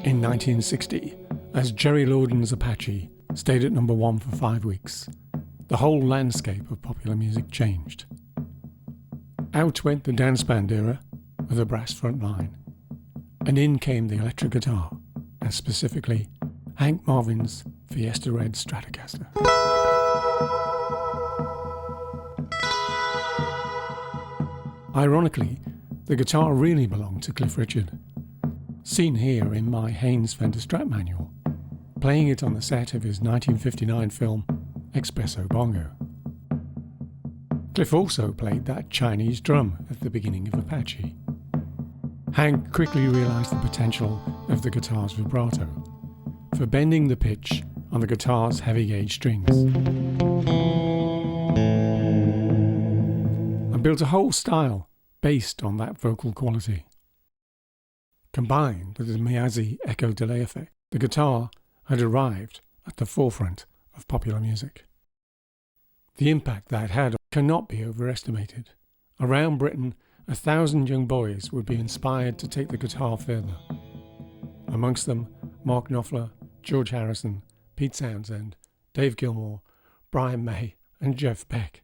In 1960, as Jerry Lordan's Apache stayed at number 1 for 5 weeks, the whole landscape of popular music changed. Out went the dance band era with a brass front line, and in came the electric guitar, and specifically Hank Marvin's Fiesta Red Stratocaster. Ironically, the guitar really belonged to Cliff Richard, seen here in my Haynes Fender Strat manual, playing it on the set of his 1959 film Espresso Bongo. Cliff also played that Chinese drum at the beginning of Apache. Hank quickly realised the potential of the guitar's vibrato for bending the pitch on the guitar's heavy gauge strings, and built a whole style based on that vocal quality. Combined with the Miyagi echo delay effect, the guitar had arrived at the forefront of popular music. The impact that had cannot be overestimated. Around Britain, 1,000 young boys would be inspired to take the guitar further. Amongst them, Mark Knopfler, George Harrison, Pete Townsend, Dave Gilmour, Brian May and Jeff Beck.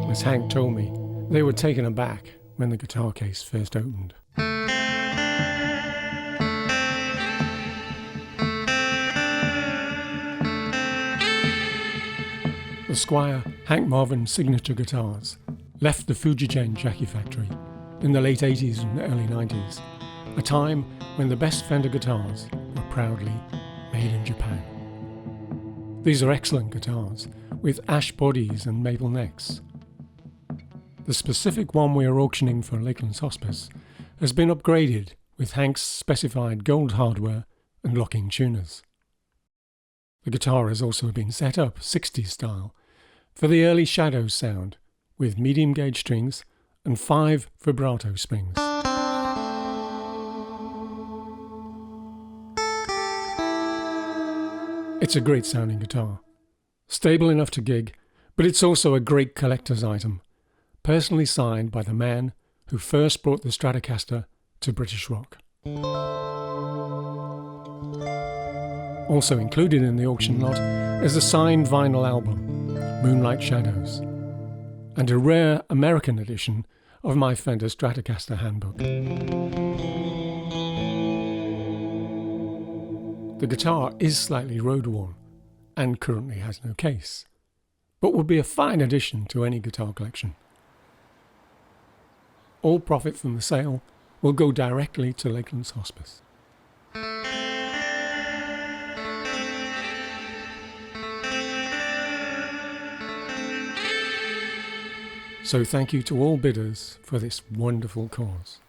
As Hank told me, they were taken aback when the guitar case first opened. The Squier Hank Marvin signature guitars left the Fujigen Jackie factory in the late 80s and early 90s, a time when the best Fender guitars were proudly made in Japan. These are excellent guitars with ash bodies and maple necks. The specific one we are auctioning for Lakelands Hospice has been upgraded with Hank's specified gold hardware and locking tuners. The guitar has also been set up 60s style for the early Shadows sound with medium gauge strings and 5 vibrato springs. It's a great sounding guitar, stable enough to gig, but it's also a great collector's item, personally signed by the man who first brought the Stratocaster to British rock. Also included in the auction lot is a signed vinyl album, Moonlight Shadows, and a rare American edition of my Fender Stratocaster Handbook. The guitar is slightly road-worn and currently has no case, but would be a fine addition to any guitar collection. All profit from the sale will go directly to Lakelands Hospice. So thank you to all bidders for this wonderful cause.